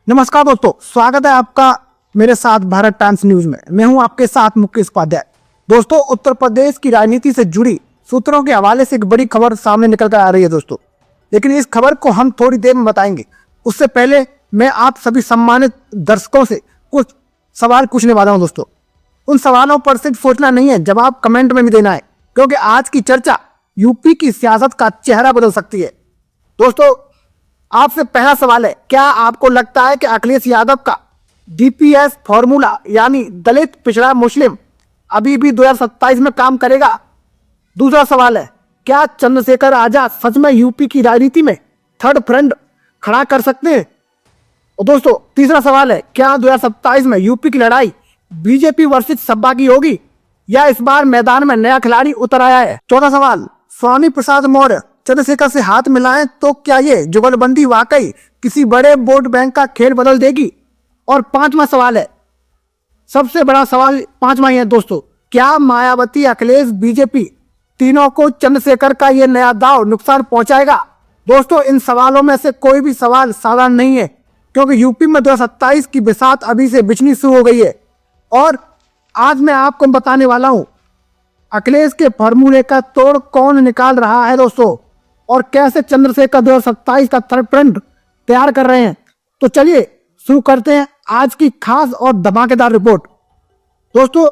नमस्कार दोस्तों, स्वागत है आपका मेरे साथ भारत टाइम्स न्यूज में। मैं हूं आपके साथ मुकेश उपाध्याय। दोस्तों, उत्तर प्रदेश की राजनीति से जुड़ी सूत्रों के हवाले से एक बड़ी खबर सामने निकल कर आ रही है दोस्तों, लेकिन इस खबर को हम थोड़ी देर में बताएंगे। उससे पहले मैं आप सभी सम्मानित दर्शकों से कुछ सवाल पूछने वाला हूं दोस्तों। उन सवालों पर सिर्फ सोचना नहीं है, जवाब कमेंट में भी देना है, क्योंकि आज की चर्चा यूपी की सियासत का चेहरा बदल सकती है। दोस्तों, आपसे पहला सवाल है, क्या आपको लगता है कि अखिलेश यादव का डीपीएस फॉर्मूला यानी दलित पिछड़ा मुस्लिम अभी भी 2027 में काम करेगा? दूसरा सवाल है, क्या चंद्रशेखर आजाद सच में यूपी की राजनीति में थर्ड फ्रंट खड़ा कर सकते हैं? और दोस्तों, तीसरा सवाल है, क्या 2027 में यूपी की लड़ाई बीजेपी वर्सेस सपा की होगी या इस बार मैदान में नया खिलाड़ी उतर आया है? चौथा सवाल, स्वामी प्रसाद मौर्य चंद्रशेखर से हाथ मिलाएं तो क्या ये जुगलबंदी वाकई किसी बड़े वोट बैंक का खेल बदल देगी? और पांचवा सवाल है, सबसे बड़ा सवाल पांचवा ही है दोस्तों, क्या मायावती, अखिलेश, बीजेपी तीनों को चंद्रशेखर का ये नया दांव नुकसान पहुंचाएगा? दोस्तों, इन सवालों में से कोई भी सवाल साधारण नहीं है, क्योंकि यूपी में 2027 की बिसात अभी से बिछनी शुरू हो गई है। और आज मैं आपको बताने वाला हूं अखिलेश के फॉर्मूले का तोड़ कौन निकाल रहा है दोस्तों, और कैसे चंद्रशेखर 2027 का थर्ड फ्रंट तैयार कर रहे हैं। तो चलिए शुरू करते हैं आज की खास और धमाकेदार रिपोर्ट। दोस्तों,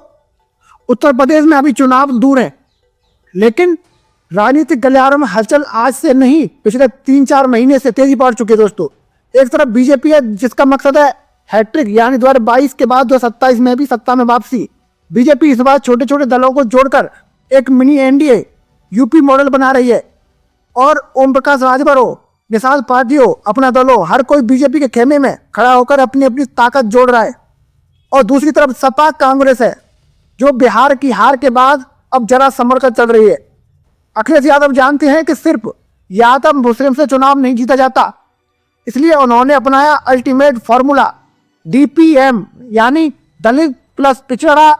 उत्तर प्रदेश में अभी चुनाव दूर है, लेकिन राजनीतिक गलियारों में हलचल आज से नहीं, पिछले 3-4 महीने से तेजी पकड़ चुकी है दोस्तों। एक तरफ बीजेपी है, जिसका मकसद है हैट्रिक, यानी 2022 के बाद 2027 में भी सत्ता में वापसी। बीजेपी इस बार छोटे छोटे दलों को जोड़कर एक मिनी एनडीए यूपी मॉडल बना रही है, और ओम प्रकाश राजभर हो, निषाद पार्टी हो, अपना दल हो, हर कोई बीजेपी के खेमे में खड़ा होकर अपनी अपनी ताकत जोड़ रहा है। और दूसरी तरफ सपा कांग्रेस है, जो बिहार की हार के बाद अब जरा संभल कर चल रही है। अखिलेश यादव जानते हैं कि सिर्फ यादव मुस्लिम से चुनाव नहीं जीता जाता, इसलिए उन्होंने अपनाया अल्टीमेट फॉर्मूला डीपीएम, यानी दलित प्लस पिछड़ा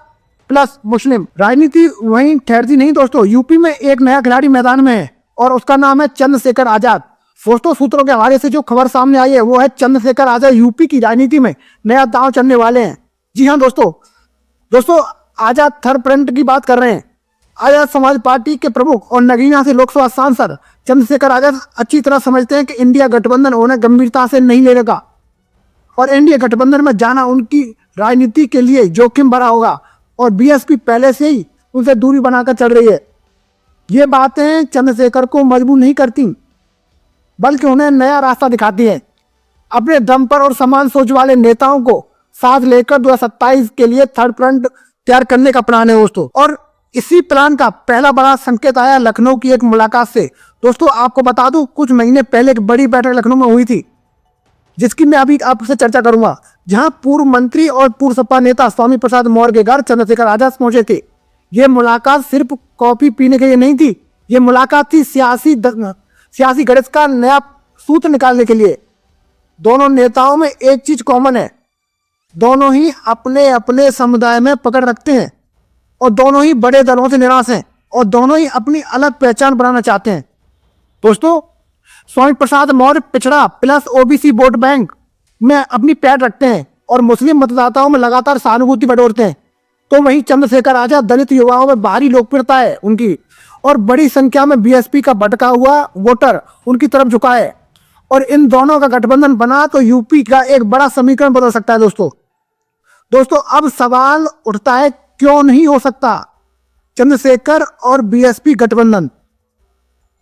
प्लस मुस्लिम। राजनीति वहीं ठहरती नहीं दोस्तों, यूपी में एक नया खिलाड़ी मैदान में है और उसका नाम है चंद्रशेखर आजाद। दोस्तों, सूत्रों के हवाले से जो खबर सामने आई है वो है चंद्रशेखर आजाद यूपी की राजनीति में नया दांव चलने वाले हैं। जी हाँ दोस्तों, आजाद थर्ड फ्रंट की बात कर रहे हैं। आजाद समाज पार्टी के प्रमुख और नगीना से लोकसभा सांसद चंद्रशेखर आजाद अच्छी तरह समझते हैं कि इंडिया गठबंधन उन्हें गंभीरता से नहीं लेगा, और एनडीए गठबंधन में जाना उनकी राजनीति के लिए जोखिम भरा होगा, और बीएसपी पहले से ही उनसे दूरी बनाकर चल रही है। ये बातें चंद्रशेखर को मजबूर नहीं करती, बल्कि उन्हें नया रास्ता दिखाती है। अपने दम पर और समान सोच वाले नेताओं को साथ लेकर 2027 के लिए थर्ड फ्रंट तैयार करने का प्लान है दोस्तों। और इसी प्लान का पहला बड़ा संकेत आया लखनऊ की एक मुलाकात से। दोस्तों, आपको बता दूं, कुछ महीने पहले एक बड़ी बैठक लखनऊ में हुई थी, जिसकी मैं अभी आपसे चर्चा करूंगा, जहां पूर्व मंत्री और पूर्व सपा नेता स्वामी प्रसाद मौर्य के घर चंद्रशेखर आजाद पहुंचे थे। ये मुलाकात सिर्फ कॉफी पीने के लिए नहीं थी, ये मुलाकात थी सियासी गणित का नया सूत्र निकालने के लिए। दोनों नेताओं में एक चीज कॉमन है, दोनों ही अपने अपने समुदाय में पकड़ रखते हैं, और दोनों ही बड़े दलों से निराश हैं, और दोनों ही अपनी अलग पहचान बनाना चाहते हैं। दोस्तों, स्वामी प्रसाद मौर्य पिछड़ा प्लस ओबीसी वोट बैंक में अपनी पैठ रखते हैं और मुस्लिम मतदाताओं में लगातार सहानुभूति बटोरते हैं, तो वहीं चंद्रशेखर आजाद दलित युवाओं में भारी लोकप्रियता है उनकी, और बड़ी संख्या में बीएसपी का भटका हुआ वोटर उनकी तरफ झुका है। और इन दोनों का गठबंधन बना तो यूपी का एक बड़ा समीकरण बदल सकता है दोस्तों। अब सवाल उठता है, क्यों नहीं हो सकता चंद्रशेखर और बीएसपी गठबंधन?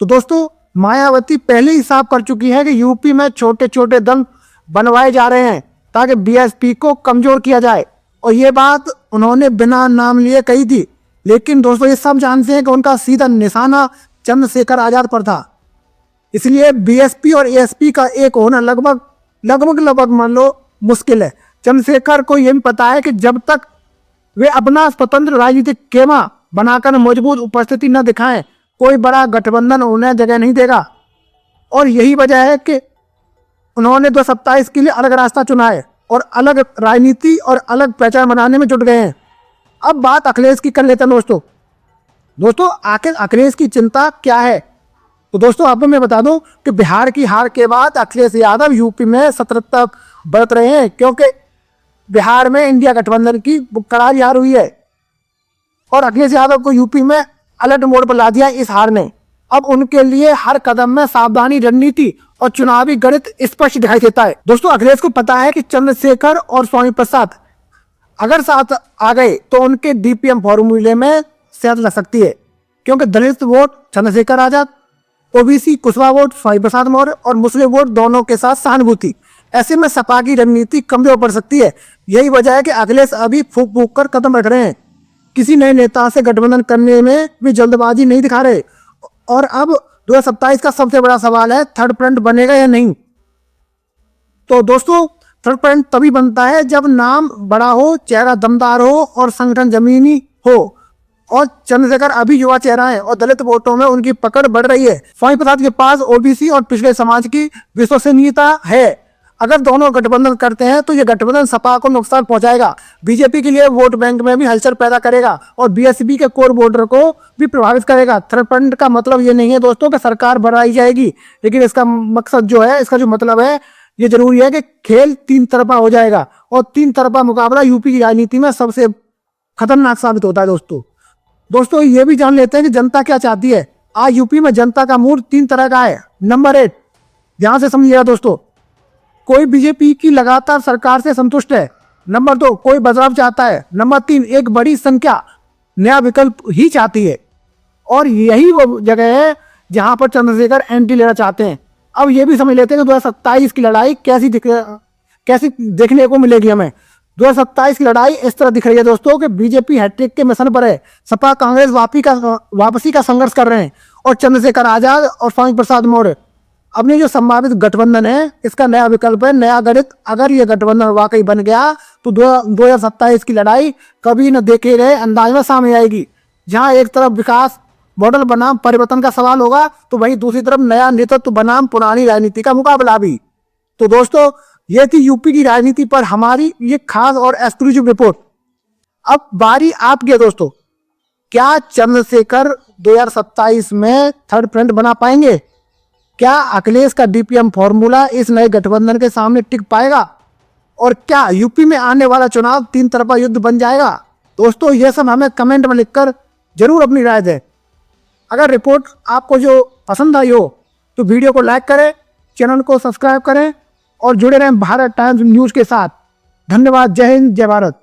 तो दोस्तों, मायावती पहले ही साफ कर चुकी है कि यूपी में छोटे छोटे दल बनवाए जा रहे हैं ताकि बीएसपी को कमजोर किया जाए, और ये बात उन्होंने बिना नाम लिए कही थी। लेकिन दोस्तों, ये सब जानते हैं कि उनका सीधा निशाना चंद्रशेखर आजाद पर था, इसलिए बीएसपी और एएसपी का एक होना लगभग मान लो मुश्किल है। चंद्रशेखर को यह भी पता है कि जब तक वे अपना स्वतंत्र राजनीतिक खेमा बनाकर मजबूत उपस्थिति न दिखाएं, कोई बड़ा गठबंधन उन्हें जगह नहीं देगा। और यही वजह है कि उन्होंने 2027 के लिए अलग रास्ता चुना है और अलग राजनीति और अलग पहचान बनाने में जुट गए हैं। अब बात अखिलेश की कर लेते हैं दोस्तों, आखिर अखिलेश की चिंता क्या है? तो दोस्तों, आपको मैं बता दूं कि बिहार की हार के बाद अखिलेश यादव यूपी में सतर्कता बरत रहे हैं, क्योंकि बिहार में इंडिया गठबंधन की करारी हार हुई है और अखिलेश यादव को यूपी में अलर्ट मोड पर ला दिया इस हार ने। अब उनके लिए हर कदम में सावधानी, रणनीति और चुनावी गणित स्पष्ट दिखाई देता है। दोस्तों, अखिलेश को पता है कि चंद्रशेखर और स्वामी प्रसाद अगर साथ आ गए तो उनके डीपीएम फॉर्मूले में सेहत लग सकती है, क्योंकि दलित vote Chandrashekhar Azad, OBC Kushwaha vote Swami Prasad Maurya और मुस्लिम वोट दोनों के साथ सहानुभूति। ऐसे में सपा की रणनीति कमजोर पड़ सकती है। यही वजह है कि अखिलेश अभी फूक फूक कर कदम रख रहे हैं। किसी नए नेता से गठबंधन करने में भी जल्दबाजी नहीं दिखा रहे। और अब 2027 का सबसे बड़ा सवाल है, थर्ड फ्रंट बनेगा या नहीं। तो दोस्तों, थर्ड फ्रंट तभी बनता है जब नाम बड़ा हो, चेहरा दमदार हो और संगठन जमीनी हो। और चंद्रशेखर अभी युवा चेहरा है और दलित वोटों में उनकी पकड़ बढ़ रही है। स्वामी प्रसाद के पास ओबीसी और पिछड़े समाज की विश्वसनीयता है। अगर दोनों गठबंधन करते हैं तो यह गठबंधन सपा को नुकसान पहुंचाएगा, बीजेपी के लिए वोट बैंक में भी हलचल पैदा करेगा और बीएसपी के कोर वोटर को भी प्रभावित करेगा। थर्ड फ्रंट का मतलब ये नहीं है दोस्तों कि सरकार बनाई जाएगी, लेकिन इसका मकसद जो है, इसका जो मतलब है, ये जरूरी है कि खेल तीन तरफा हो जाएगा और तीन तरफा मुकाबला यूपी की राजनीति में सबसे खतरनाक साबित होता है। दोस्तों ये भी जान लेते हैं कि जनता क्या चाहती है। आज यूपी में जनता का मूड तीन तरह का है। नंबर 1, ध्यान से समझिएगा दोस्तों, कोई बीजेपी की लगातार सरकार से संतुष्ट है। नंबर 2, कोई बदलाव चाहता है। नंबर 3, एक बड़ी संख्या नया विकल्प ही चाहती है। और यही वो जगह है जहां पर चंद्रशेखर एंट्री लेना चाहते हैं। अब ये भी समझ लेते हैं कि 2027 की लड़ाई कैसी देखने को मिलेगी हमें। 2027 की लड़ाई इस तरह दिख रही है दोस्तों कि बीजेपी हैट्रिक के मिशन पर है, सपा कांग्रेस वापसी का संघर्ष कर रहे हैं और चंद्रशेखर आजाद और स्वामी प्रसाद मौर्य अपनी जो संभावित गठबंधन है, इसका नया विकल्प है, नया गणित। अगर ये गठबंधन वाकई बन गया तो 2027 की लड़ाई कभी न देखे गए अंदाज में सामने आएगी। जहां एक तरफ विकास मॉडल बनाम परिवर्तन का सवाल होगा तो वहीं दूसरी तरफ नया नेतृत्व बनाम पुरानी राजनीति का मुकाबला भी। तो दोस्तों, ये थी यूपी की राजनीति पर हमारी ये खास और एक्सक्लूसिव रिपोर्ट। अब बारी आपकी है दोस्तों, क्या चंद्रशेखर 2027 में थर्ड फ्रंट बना पाएंगे? क्या अखिलेश का डीपीएम फॉर्मूला इस नए गठबंधन के सामने टिक पाएगा? और क्या यूपी में आने वाला चुनाव तीन तरफा युद्ध बन जाएगा? दोस्तों ये सब हमें कमेंट में लिखकर जरूर अपनी राय दें। अगर रिपोर्ट आपको जो पसंद आई हो तो वीडियो को लाइक करें, चैनल को सब्सक्राइब करें और जुड़े रहें भारत टाइम्स न्यूज़ के साथ। धन्यवाद। जय हिंद, जय भारत।